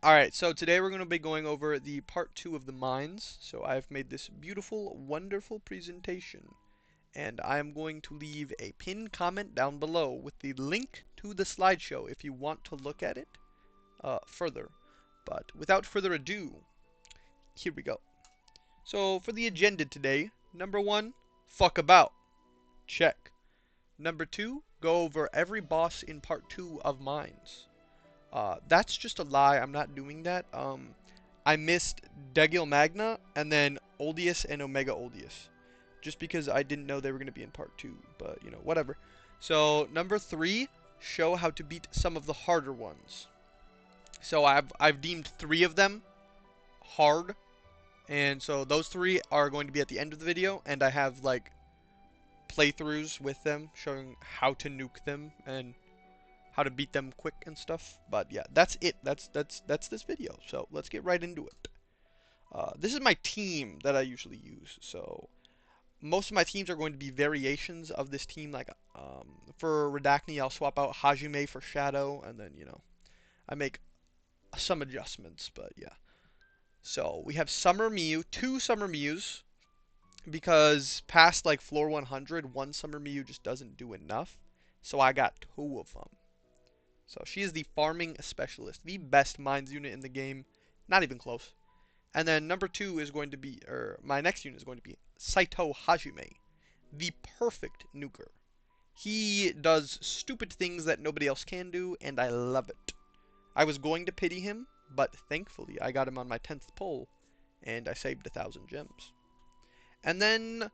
Alright, so today we're going to be going over the part 2 of the mines. So I've made this beautiful, wonderful presentation. And I am going to leave a pinned comment down below with the link to the slideshow if you want to look at it further. But without further ado, here we go. So for the agenda today, number 1, fuck about. Check. Number 2, go over every boss in part 2 of mines. That's just a lie. I'm not doing that. I missed Degil Magna and then Oldius and Omega Oldius. Just because I didn't know they were going to be in part 2. But, you know, whatever. So, number 3, show how to beat some of the harder ones. So, I've deemed 3 of them hard. And so, those 3 are going to be at the end of the video. And I have, like, playthroughs with them showing how to nuke them and how to beat them quick and stuff. But yeah, that's it. That's this video. So let's get right into it. This is my team that I usually use. So most of my teams are going to be variations of this team. Like for Redacne, I'll swap out Hajime for Shadow, and then I make some adjustments. But yeah. So we have Summer Mew, 2 Summer Mews, because past like floor 100, 1 Summer Mew just doesn't do enough. So I got 2 of them. So she is the farming specialist, the best mines unit in the game, not even close. And then number 2 is going to be, or my next unit is going to be Saito Hajime, the perfect nuker. He does stupid things that nobody else can do, and I love it. I was going to pity him, but thankfully I got him on my 10th pull, and I saved 1,000 gems. And then,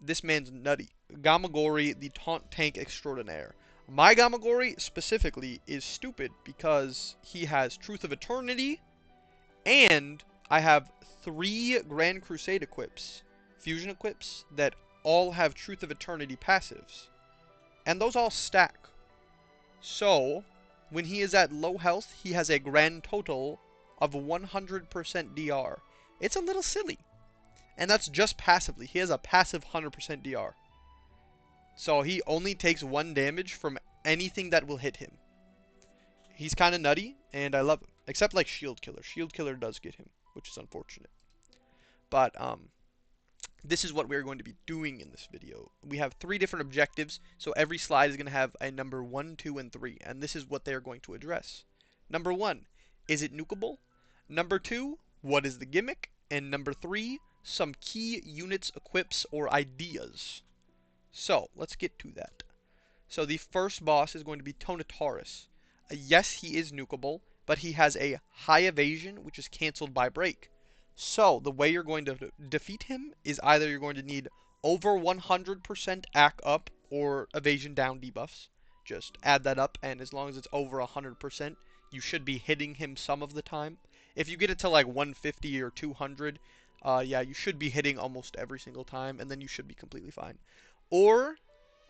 this man's nutty. Gamagori, the taunt tank extraordinaire. My Gamagori specifically is stupid because he has Truth of Eternity, and I have 3 Grand Crusade equips, fusion equips, that all have Truth of Eternity passives. And those all stack. So, when he is at low health, he has a grand total of 100% DR. It's a little silly. And that's just passively. He has a passive 100% DR. So he only takes 1 damage from anything that will hit him. He's kind of nutty, and I love him. Except like Shield Killer. Shield Killer does get him, which is unfortunate. But this is what we're going to be doing in this video. We have 3 different objectives, so every slide is going to have a number 1, 2, and 3, and this is what they are going to address. Number 1, is it nukeable? Number 2, what is the gimmick? And number 3, some key units, equips, or ideas. So, let's get to that. So the first boss is going to be Tonitarus. Yes, he is nukeable, but he has a high evasion, which is cancelled by break. So, the way you're going to defeat him is either you're going to need over 100% AC up or evasion down debuffs. Just add that up, and as long as it's over 100%, you should be hitting him some of the time. If you get it to like 150 or 200, yeah, you should be hitting almost every single time, and then you should be completely fine. Or,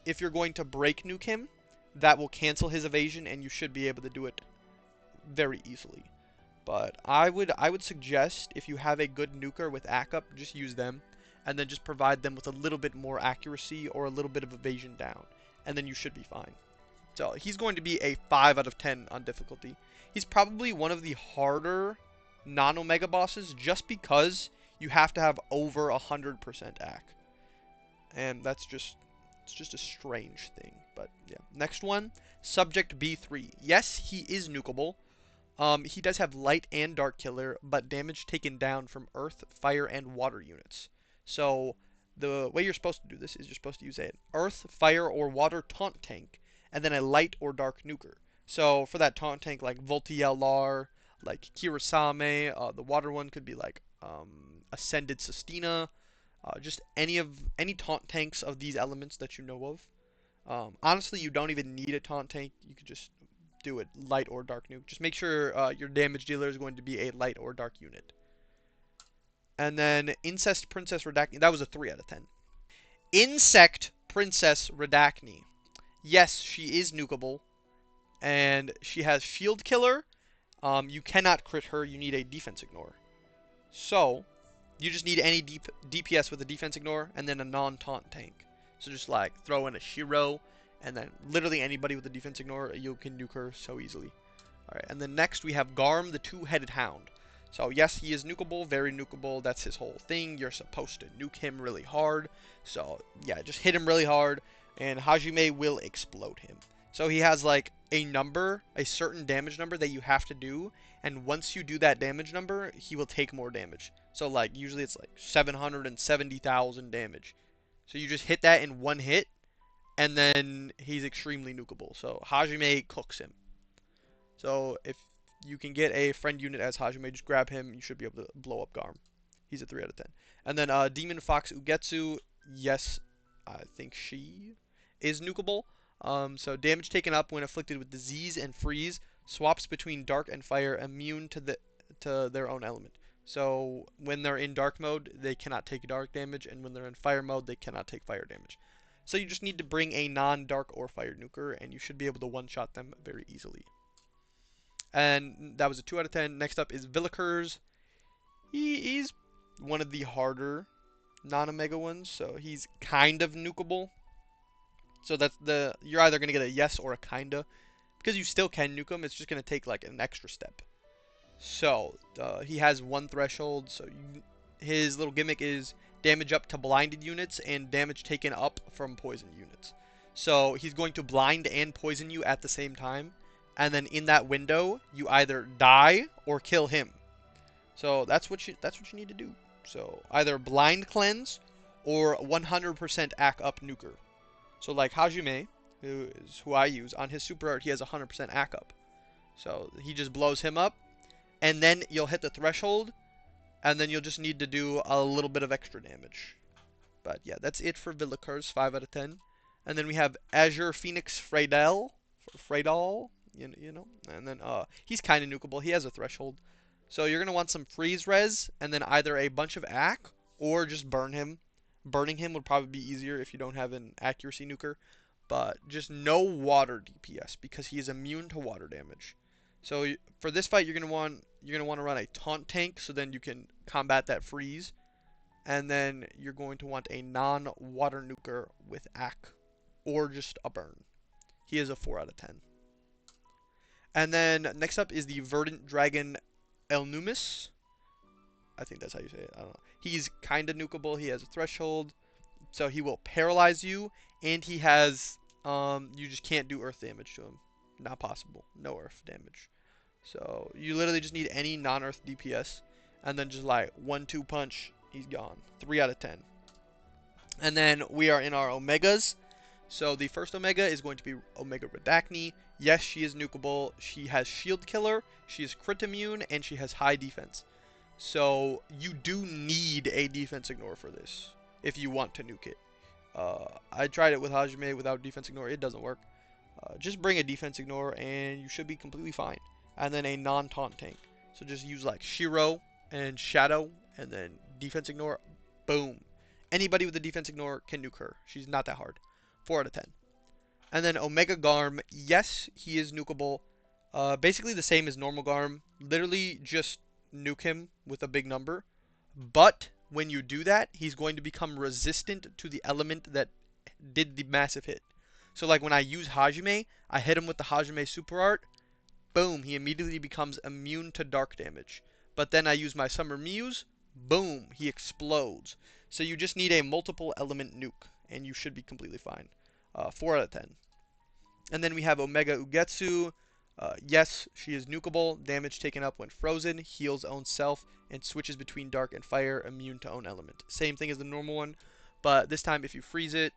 if you're going to break nuke him, that will cancel his evasion, and you should be able to do it very easily. But I would suggest, if you have a good nuker with AC up, just use them, and then just provide them with a little bit more accuracy or a little bit of evasion down, and then you should be fine. So he's going to be a 5 out of 10 on difficulty. He's probably one of the harder non-Omega bosses, just because you have to have over 100% AC. And that's just, it's just a strange thing. But yeah. Next one, Subject B3. Yes, he is nukeable. He does have light and dark killer, but damage taken down from earth, fire, and water units. So the way you're supposed to do this is you're supposed to use an earth, fire, or water taunt tank, and then a light or dark nuker. So for that taunt tank, like Voltiel, like Kirasame, the water one could be like Ascended Sestina. Just any taunt tanks of these elements that you know of. Honestly, you don't even need a taunt tank. You could just do it light or dark nuke. Just make sure your damage dealer is going to be a light or dark unit. And then Incest Princess Redacne. That was a 3 out of 10. Insect Princess Redacne. Yes, she is nukeable. And she has Shield Killer. You cannot crit her. You need a defense ignore. So, you just need any DPS with a defense ignore, and then a non-taunt tank. So just like throw in a Shiro, and then literally anybody with a defense ignore, you can nuke her so easily. Alright, and then next we have Garm, the two-headed hound. So yes, he is nukable, very nukable. That's his whole thing. You're supposed to nuke him really hard. So yeah, just hit him really hard, and Hajime will explode him. So he has like a number, a certain damage number that you have to do, and once you do that damage number, he will take more damage. So like usually it's like 770,000 damage. So you just hit that in one hit, and then he's extremely nukable. So Hajime cooks him. So if you can get a friend unit as Hajime, just grab him. You should be able to blow up Garm. He's a 3 out of 10. And then Demon Fox Ugetsu, yes, I think she is nukable. So damage taken up when afflicted with disease and freeze, swaps between dark and fire, immune to their own element. So when they're in dark mode, they cannot take dark damage, and when they're in fire mode, they cannot take fire damage. So you just need to bring a non-dark or fire nuker, and you should be able to one-shot them very easily. And that was a 2 out of 10. Next up is Villicurs. He's one of the harder non-Omega ones, so he's kind of nukable. So that's you're either going to get a yes or a kinda. Because you still can nuke him, it's just going to take like an extra step. So, he has one threshold, so his little gimmick is damage up to blinded units and damage taken up from poison units. So he's going to blind and poison you at the same time, and then in that window, you either die or kill him. So that's what you need to do. So either blind cleanse or 100% act up nuker. So like Hajime, who I use, on his super art, he has 100% act up. So he just blows him up, and then you'll hit the threshold, and then you'll just need to do a little bit of extra damage. But yeah, that's it for Villicurs, 5 out of 10. And then we have Azure Phoenix Fredol, you know, and then he's kind of nukable. He has a threshold. So you're going to want some freeze res, and then either a bunch of ac, or just burn him. Burning him would probably be easier if you don't have an accuracy nuker. But just no water DPS, because he is immune to water damage. So for this fight, you're gonna want to run a taunt tank, so then you can combat that freeze, and then you're going to want a non-water nuker with ac, or just a burn. He is a 4 out of 10. And then next up is the Verdant Dragon Numis. I think that's how you say it. I don't know. He's kind of nukable. He has a threshold, so he will paralyze you, and he has you just can't do earth damage to him. Not possible. No earth damage. So you literally just need any non-earth DPS, and then just like 1-2 punch, he's gone. 3 out of 10. And then we are in our Omegas. So the first Omega is going to be Omega Redne. Yes, she is nukable. She has shield killer, she is crit immune, and she has high defense. So you do need a defense ignore for this if you want to nuke it. I tried it with Hajime without defense ignore. It doesn't work. Just bring a defense ignore and you should be completely fine. And then a non-taunt tank. So just use like Shiro and Shadow and then defense ignore. Boom. Anybody with a defense ignore can nuke her. She's not that hard. 4 out of 10. And then Omega Garm. Yes, he is nukable. Basically the same as normal Garm. Literally just nuke him with a big number. But when you do that, he's going to become resistant to the element that did the massive hit. So like when I use Hajime, I hit him with the Hajime super art. Boom, he immediately becomes immune to dark damage. But then I use my Summer Muse. Boom, he explodes. So you just need a multiple element nuke, and you should be completely fine. 4 out of 10. And then we have Omega Ugetsu. Yes, she is nukable. Damage taken up when frozen. Heals own self. And switches between dark and fire. Immune to own element. Same thing as the normal one. But this time if you freeze it,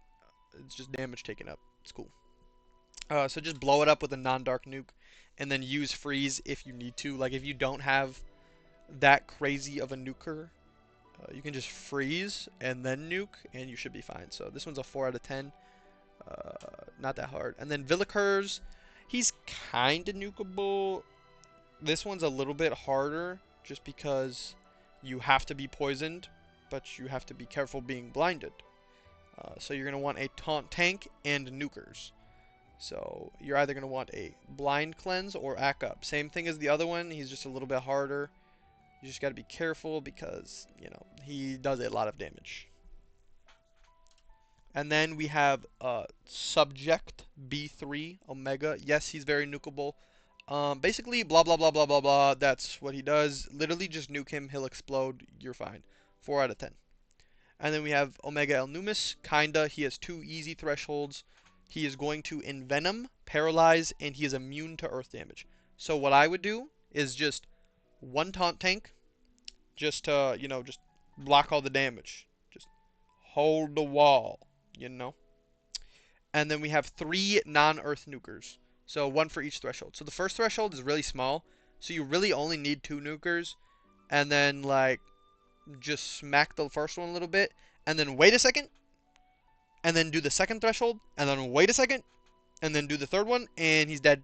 it's just damage taken up. It's cool. So just blow it up with a non-dark nuke. And then use freeze if you need to. Like if you don't have that crazy of a nuker, you can just freeze and then nuke. And you should be fine. So this one's a 4 out of 10. Not that hard. And then Villicurs. He's kind of nukeable. This one's a little bit harder just because you have to be poisoned, but you have to be careful being blinded. So you're going to want a taunt tank and nukers. So you're either going to want a blind cleanse or act up. Same thing as the other one. He's just a little bit harder. You just got to be careful because, you know, he does a lot of damage. And then we have Subject B3 Omega. Yes, he's very nukable. Basically, blah blah blah blah blah blah. That's what he does. Literally, just nuke him. He'll explode. You're fine. 4 out of 10. And then we have Omega El Numis. Kinda. He has 2 easy thresholds. He is going to envenom, paralyze, and he is immune to earth damage. So what I would do is just 1 taunt tank, just to just block all the damage. Just hold the wall. You know. And then we have 3 non-earth nukers. So 1 for each threshold. So the first threshold is really small. So you really only need 2 nukers. And then like just smack the first one a little bit. And then wait a second. And then do the second threshold. And then wait a second. And then do the third one. And he's dead.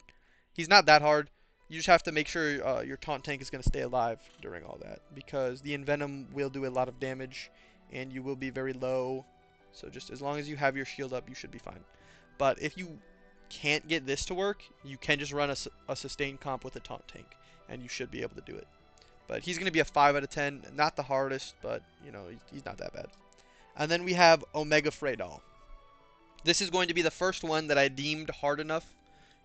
He's not that hard. You just have to make sure your taunt tank is going to stay alive during all that. Because the envenom will do a lot of damage. And you will be very low. So just as long as you have your shield up, you should be fine. But if you can't get this to work, you can just run a sustained comp with a taunt tank, and you should be able to do it. But he's going to be a 5 out of 10. Not the hardest, but, he's not that bad. And then we have Omega Fredol. This is going to be the first one that I deemed hard enough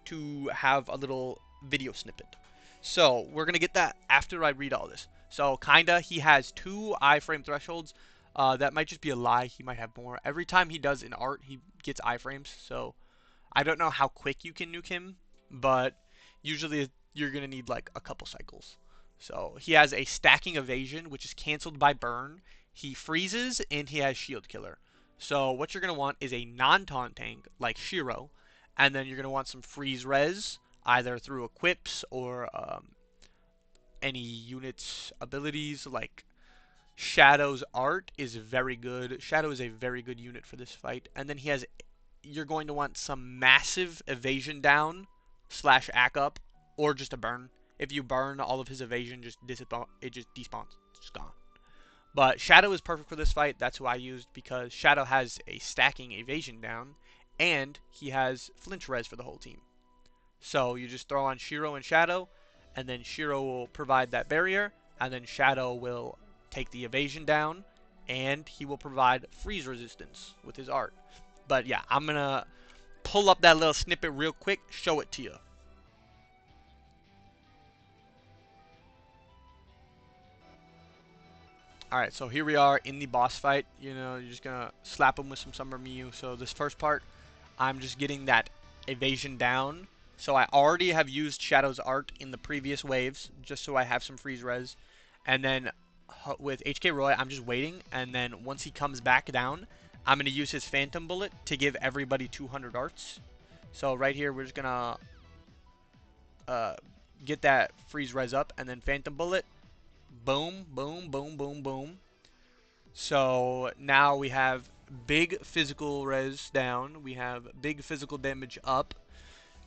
to have a little video snippet. So, we're going to get that after I read all this. So, kinda, he has 2 iframe thresholds. That might just be a lie. He might have more. Every time he does an art, he gets iframes. So I don't know how quick you can nuke him, but usually you're going to need like a couple cycles. So he has a stacking evasion, which is canceled by burn. He freezes, and he has shield killer. So what you're going to want is a non-taunt tank like Shiro, and then you're going to want some freeze res, either through equips or any units' abilities like Shadow's art is very good. Shadow is a very good unit for this fight. And then you're going to want some massive evasion down / ack up, or just a burn. If you burn, all of his evasion it just despawns. It's just gone. But Shadow is perfect for this fight. That's who I used because Shadow has a stacking evasion down, and he has flinch res for the whole team. So you just throw on Shiro and Shadow, and then Shiro will provide that barrier, and then Shadow will take the evasion down, and he will provide freeze resistance with his art. But yeah, I'm going to pull up that little snippet real quick, show it to you. Alright, so here we are in the boss fight. You're just going to slap him with some Summer Miyu. So this first part, I'm just getting that evasion down. So I already have used Shadow's art in the previous waves, just so I have some freeze res. And then with HK Roy, I'm just waiting, and then once he comes back down, I'm going to use his Phantom Bullet to give everybody 200 arts. So right here, we're just going to get that freeze res up, and then Phantom Bullet, boom, boom, boom, boom, boom. So now we have big physical res down, we have big physical damage up,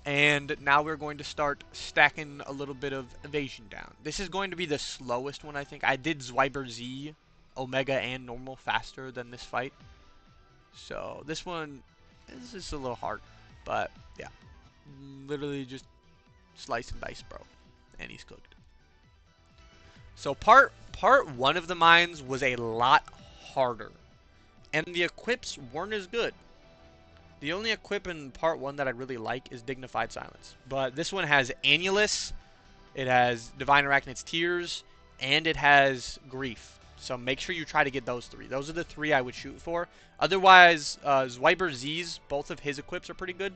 and now we're going to start stacking a little bit of evasion down. This is going to be the slowest one, I think. I did Zwiber Z, Omega, and normal faster than this fight. So this one is just a little hard. But yeah, literally just slice and dice, bro. And he's cooked. So part 1 of the mines was a lot harder. And the equips weren't as good. The only equip in part 1 that I really like is Dignified Silence. But this one has Annulus, it has Divine Arachnid's Tears, and it has Grief. So make sure you try to get those 3. Those are the 3 I would shoot for. Otherwise, Zwiber Z's, both of his equips are pretty good.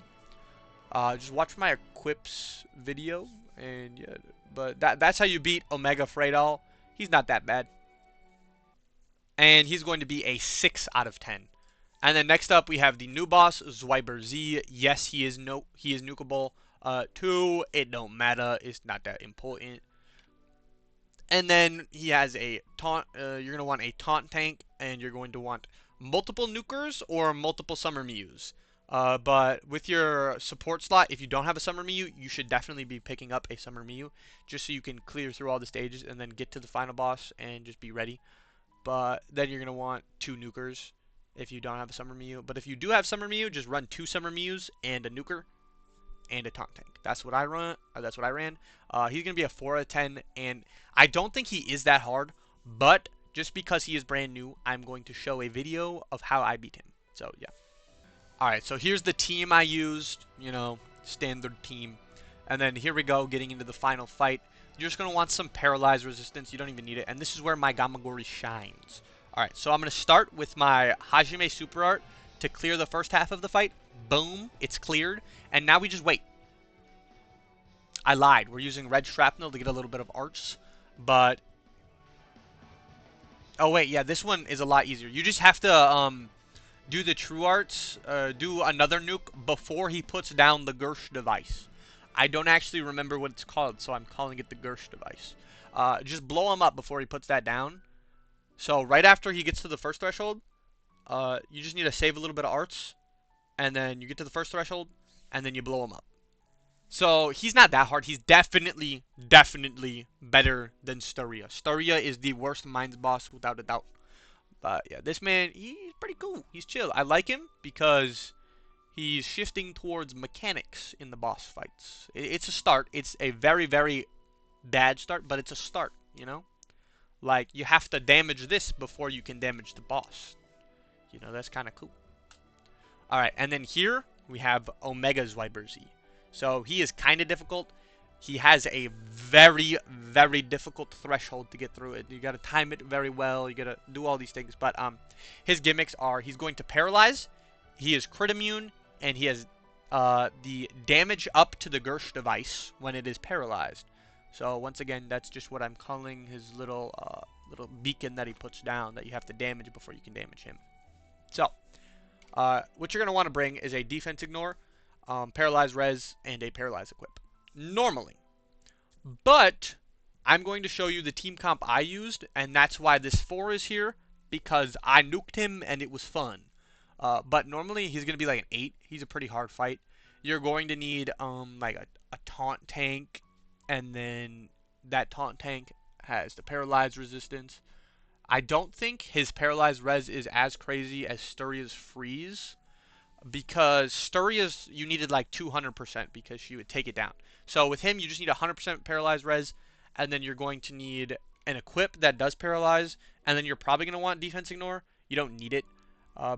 Just watch my equips video, and yeah. But that's how you beat Omega Fredol. He's not that bad. And he's going to be a 6 out of 10. And then next up we have the new boss, Zwiber Z. Yes, he is nukeable. 2, it don't matter. It's not that important. And then he has a taunt. You're going to want a taunt tank, and you're going to want multiple nukers or multiple Summer Miyus. But with your support slot, if you don't have a Summer Miyu, you should definitely be picking up a Summer Miyu, just so you can clear through all the stages and then get to the final boss and just be ready. But then you're going to want 2 nukers if you don't have a Summer Miyu. But if you do have Summer Miyu, just run 2 Summer Miyus and a nuker and a taunt tank. That's what I run. That's what I ran. He's going to be a 4 out of 10, and I don't think he is that hard, but just because he is brand new, I'm going to show a video of how I beat him. So, yeah. Alright, so here's the team I used, standard team. And then here we go, getting into the final fight. You're just going to want some paralyzed resistance. You don't even need it. And this is where my Gamagori shines. Alright, so I'm going to start with my Hajime Super Art to clear the first half of the fight. Boom, it's cleared. And now we just wait. I lied. We're using red shrapnel to get a little bit of arts. But... oh, wait, yeah, this one is a lot easier. You just have to do the true arts, do another nuke before he puts down the Gersh device. I don't actually remember what it's called, so I'm calling it the Gersh device. Just blow him up before he puts that down. So right after he gets to the first threshold, you just need to save a little bit of arts, and then you get to the first threshold, and then you blow him up. So he's not that hard. He's definitely better than Sturia. Sturia is the worst Mines boss without a doubt. But yeah, this man, he's pretty cool. He's chill. I like him because he's shifting towards mechanics in the boss fights. It's a start. It's a very bad start, but it's a start, you know? Like, you have to damage this before you can damage the boss. You know, that's kind of cool. Alright, and then here we have Omega Zwber Z. So he is kind of difficult. He has a very difficult threshold to get through it. You got to time it very well. You got to do all these things. But his gimmicks are he's going to paralyze, he is crit immune, and he has the damage up to the Gersh device when it is paralyzed. So once again, that's just what I'm calling his little beacon that he puts down that you have to damage before you can damage him. So what you're going to want to bring is a defense ignore, paralyze res, and a paralyze equip. Normally. But I'm going to show you the team comp I used, and that's why this 4 is here, because I nuked him and it was fun. But normally he's going to be like an 8. He's a pretty hard fight. You're going to need like a taunt tank, and then that taunt tank has the paralyzed resistance. I don't think his paralyzed res is as crazy as Sturia's freeze, because Sturia's you needed like 200% because she would take it down. So with him, you just need 100% paralyzed res, and then you're going to need an equip that does paralyze, and then you're probably going to want defense ignore. You don't need it,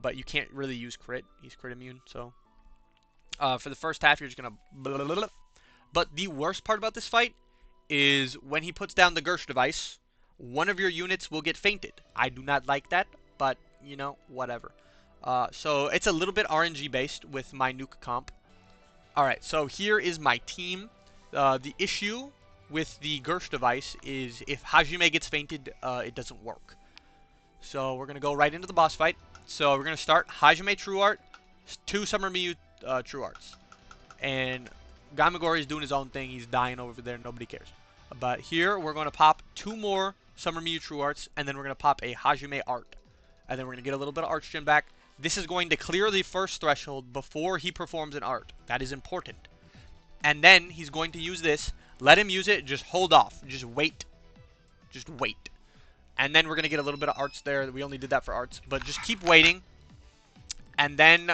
but you can't really use crit. He's crit immune, so for the first half, you're just going to... But the worst part about this fight is when he puts down the Gersh device, one of your units will get fainted. I do not like that, but, you know, whatever. So it's a little bit RNG based with my nuke comp. Alright, so here is my team. The issue with the Gersh device is if Hajime gets fainted, it doesn't work. So we're going to go right into the boss fight. So we're going to start Hajime True Art, 2 Summer Miyu True Arts. And Gamagori is doing his own thing. He's dying over there. Nobody cares. But here we're going to pop 2 more Summer Miyu True Arts, and then we're going to pop a Hajime Art. And then we're going to get a little bit of Arch Gem back. This is going to clear the first threshold before he performs an art. That is important. And then he's going to use this. Let him use it. Just hold off. Just wait. Just wait. And then we're going to get a little bit of arts there. We only did that for arts. But just keep waiting. And then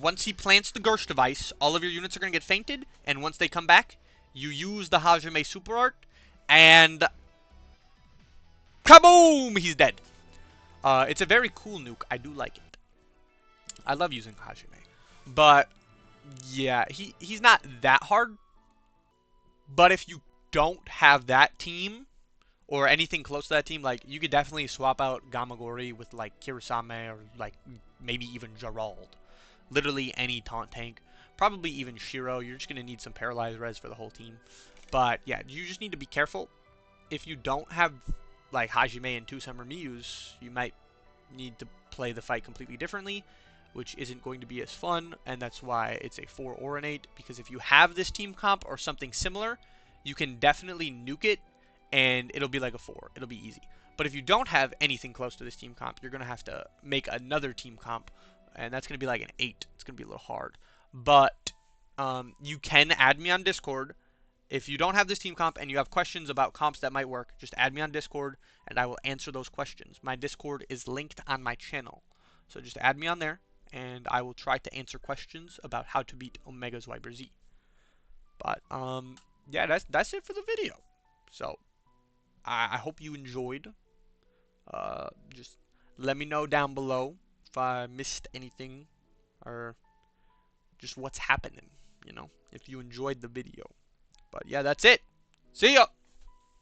once he plants the Gersh device, all of your units are going to get fainted. And once they come back, you use the Hajime Super Art. And kaboom! He's dead. It's a very cool nuke. I do like it. I love using Hajime. But, yeah, he's not that hard. But if you don't have that team, or anything close to that team, like, you could definitely swap out Gamagori with, like, Kirisame, or, like, maybe even Gerald. Literally any taunt tank. Probably even Shiro. You're just going to need some paralyzed res for the whole team. But, yeah, you just need to be careful. If you don't have, like, Hajime and 2 Summer Miyus, you might need to play the fight completely differently, which isn't going to be as fun, and that's why it's a 4 or an 8, because if you have this team comp or something similar, you can definitely nuke it, and it'll be like a 4. It'll be easy. But if you don't have anything close to this team comp, you're going to have to make another team comp, and that's going to be like an 8. It's going to be a little hard. But you can add me on Discord. If you don't have this team comp and you have questions about comps that might work, just add me on Discord, and I will answer those questions. My Discord is linked on my channel. So just add me on there, and I will try to answer questions about how to beat Omega Zwiber Z. But, yeah, that's it for the video. So, I hope you enjoyed. Just let me know down below if I missed anything, or just what's happening, you know, if you enjoyed the video. But yeah, that's it. See ya!